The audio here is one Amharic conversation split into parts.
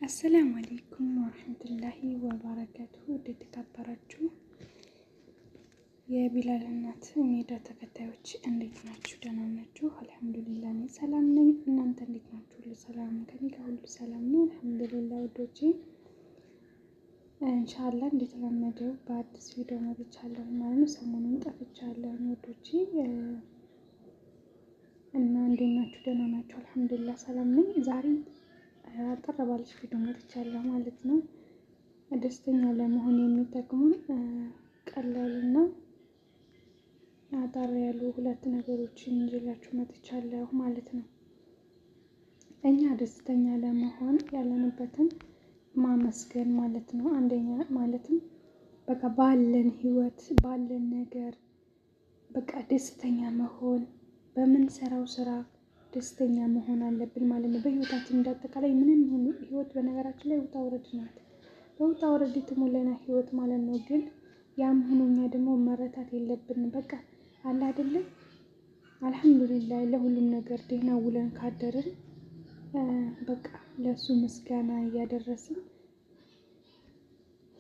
አሰላሙ አለይኩም ወራህመቱላሂ ወበረካቱሁ። የተከበራችሁ የቢላል እናት ሚዲያ ተከታዮች እንዴት ናችሁ? ደህና ናችሁ? አልሐምዱሊላህ እኔ ሰላም ነኝ። እናንተ እንዴት ናችሁ? ሁሉ ሰላም ከኔ ጋር ሁሉ ሰላም ነው አልሐምዱሊላህ። ወዶቼ ኢንሻአላህ እንደተለመደው በአዲስ ቪዲዮ መጥቻለሁ ማለት ነው። ሰሞኑን ጠፍቻለሁ ወዶቼ እና እንዴት ናችሁ? ደህና ናችሁ? አልሐምዱሊላህ ሰላም ነኝ። ዛሬ አጠር ባለች ቪዲዮ መጥቻለሁ ማለት ነው። ደስተኛ ለመሆን የሚጠቅሙን ቀላልና አጠር ያሉ ሁለት ነገሮችን ይዤላችሁ መጥቻለሁ ማለት ነው። እኛ ደስተኛ ለመሆን ያለንበትን ማመስገን ማለት ነው። አንደኛ ማለትም በቃ ባለን ህይወት ባለን ነገር በቃ ደስተኛ መሆን፣ በምንሰራው ስራ ደስተኛ መሆን አለብን ማለት ነው። በህይወታችን እንዳጠቃላይ ምንም ይሁን ህይወት በነገራችን ላይ ውጣ ውረድ ናት። በውጣ ውረድ የተሞላና ህይወት ማለት ነው። ግን ያም ሆኖ እኛ ደግሞ መረታት የለብንም። በቃ አለ አይደለም አልሐምዱሊላህ ለሁሉም ነገር ደህና ውለን ካደርን በቃ ለሱ ምስጋና እያደረስን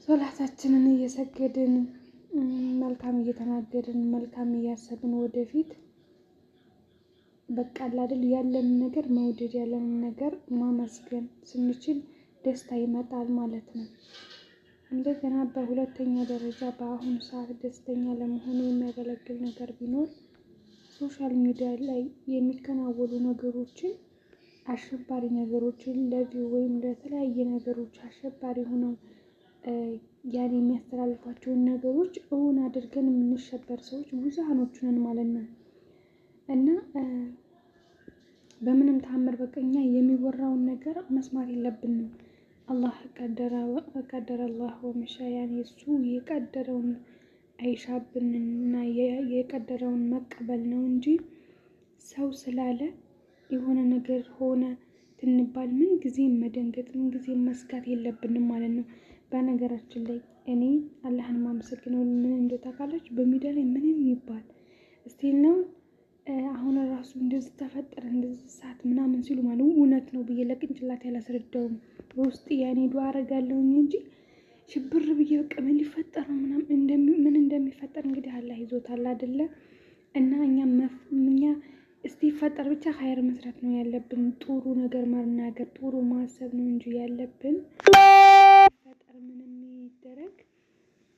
ሶላታችንን እየሰገድን መልካም እየተናገርን መልካም እያሰብን ወደፊት በቃ አይደል ያለን ነገር መውደድ ያለንን ነገር ማመስገን ስንችል ደስታ ይመጣል ማለት ነው። እንደገና በሁለተኛ ደረጃ በአሁኑ ሰዓት ደስተኛ ለመሆን የሚያገለግል ነገር ቢኖር ሶሻል ሚዲያ ላይ የሚከናወኑ ነገሮችን አሸባሪ ነገሮችን ለቪው ወይም ለተለያየ ነገሮች አሸባሪ ሆነው ያን የሚያስተላልፏቸውን ነገሮች እውን አድርገን የምንሸበር ሰዎች ብዙሃኖች ነን ማለት ነው። እና በምንም ተአምር በቀኛ የሚወራውን ነገር መስማት የለብንም። አላህ ቀደረ አላህ ወመሻ ያኔ እሱ የቀደረውን አይሻብንና የቀደረውን መቀበል ነው እንጂ ሰው ስላለ የሆነ ነገር ሆነ ትንባል ምን ጊዜም መደንገጥ ምን ጊዜም መስጋት የለብንም ማለት ነው። በነገራችን ላይ እኔ አላህን ማመሰግነው ምን እንደታውቃለች በሚዲያ ላይ ምንም ይባል እስቲል ነው አሁን ራሱ እንደዚህ ተፈጠረ እንደዚህ ሰዓት ምናምን ሲሉ ማለት እውነት ነው ብዬ ለቅንጭላት ያላስረዳውም በውስጥ ያኔ ዱአ አረጋለሁኝ እንጂ ሽብር ብዬ በቃ ምን ሊፈጠር ነው ምናምን ምን እንደሚፈጠር እንግዲህ አላህ ይዞታል አይደለ። እና እኛ እስቲ ይፈጠር ብቻ ኸይር መስራት ነው ያለብን። ጥሩ ነገር መናገር ጥሩ ማሰብ ነው እንጂ ያለብን ይፈጠር ምንም ይደረግ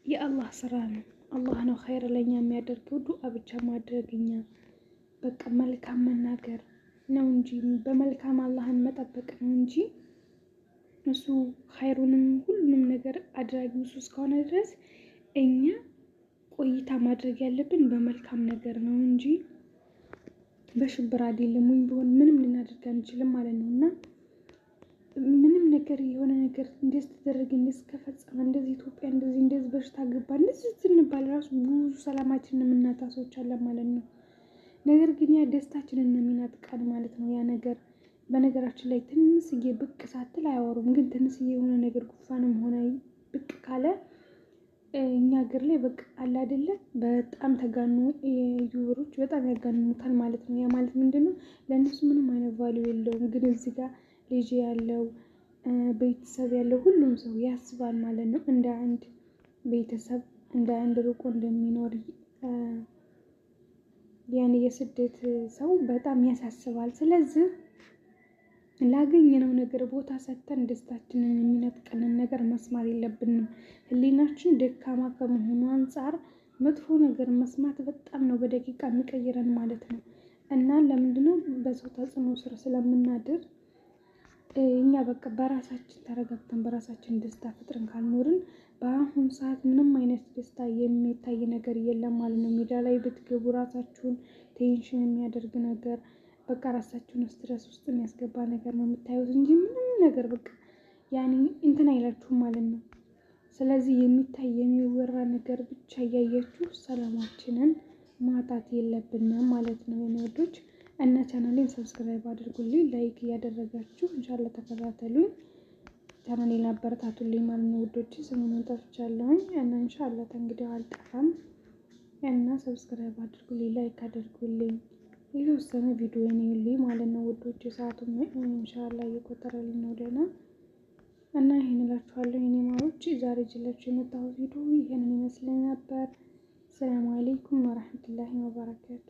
የአላህ ስራ ነው። አላህ ነው ኸይር ለኛ የሚያደርገው። ዱአ ብቻ ማድረግኛ በቃ መልካም መናገር ነው እንጂ በመልካም አላህን መጠበቅ ነው እንጂ እሱ ኸይሩንም ሁሉንም ነገር አድራጊው እሱ እስከሆነ ድረስ እኛ ቆይታ ማድረግ ያለብን በመልካም ነገር ነው እንጂ በሽብር አይደለም። ወይም ቢሆን ምንም ልናደርግ አንችልም ማለት ነው። እና ምንም ነገር የሆነ ነገር እንደዚህ ተደረገ እንደዚህ ከፈጸመ እንደዚህ ኢትዮጵያ እንደዚህ በሽታ ገባ እንደዚህ ስንባል ራሱ ብዙ ሰላማችንን የምናጣ ሰዎች አለ ማለት ነው። ነገር ግን ያ ደስታችንን ነው የሚነጥቀን ማለት ነው። ያ ነገር በነገራችን ላይ ትንሽዬ ብቅ ሳትል አያወሩም። ግን ትንሽዬ የሆነ ነገር ጉፋንም ሆነ ብቅ ካለ እኛ ሀገር ላይ በቃ አለ አይደለ በጣም ተጋኑ ዩቲዩበሮች በጣም ያጋንኑታል ማለት ነው። ያ ማለት ምንድነው ለእነሱ ምንም አይነት ቫልዩ የለውም። ግን እዚህ ጋር ልጅ ያለው ቤተሰብ ያለው ሁሉም ሰው ያስባል ማለት ነው። እንደ አንድ ቤተሰብ እንደ አንድ ርቆ እንደሚኖር ያን የስደት ሰው በጣም ያሳስባል። ስለዚህ ላገኘነው ነገር ቦታ ሰጥተን ደስታችንን የሚነጥቀንን ነገር መስማት የለብንም። ህሊናችን ደካማ ከመሆኑ አንፃር መጥፎ ነገር መስማት በጣም ነው በደቂቃ የሚቀይረን ማለት ነው። እና ለምንድነው በሰው ተጽዕኖ ስር ስለምናድር እኛ በቃ በራሳችን ተረጋግተን በራሳችን ደስታ ፍጥረን ካልኖርን በአሁን ሰዓት ምንም አይነት ደስታ የሚታይ ነገር የለም ማለት ነው። ሚዲያ ላይ ብትገቡ ራሳችሁን ቴንሽን የሚያደርግ ነገር በቃ ራሳችሁን ስትረስ ውስጥ የሚያስገባ ነገር ነው የምታዩት እንጂ ምንም ነገር በቃ ያኔ እንትን አይላችሁም ማለት ነው። ስለዚህ የሚታይ የሚወራ ነገር ብቻ እያያችሁ ሰላማችንን ማጣት የለብንም ማለት ነው የኔ ወዶች። እና ቻናሌን ሰብስክራይብ አድርጉልኝ፣ ላይክ እያደረጋችሁ ኢንሻአላህ ተከታተሉኝ። ቻናሌን አበረታቱልኝ ማለት ነው ውዶች። ሰሞኑን ጠፍቻለሁኝ እና ኢንሻአላህ እንግዲህ አልጠፋም። እና ሰብስክራይብ አድርጉልኝ፣ ላይክ አድርጉልኝ። የተወሰነ ቪዲዮ ነው ማለት ነው ውዶች። ሰዓቱም ኢንሻአላህ እየቆጠረልኝ ነው ደህና እና ይሄን እላችኋለሁ የኔ ማሮች። ዛሬ ይዤላችሁ የመጣሁት ቪዲዮ ይሄንን ይመስል ነበር። ሰላም አለይኩም ወራህመቱላሂ ወበረካቱ።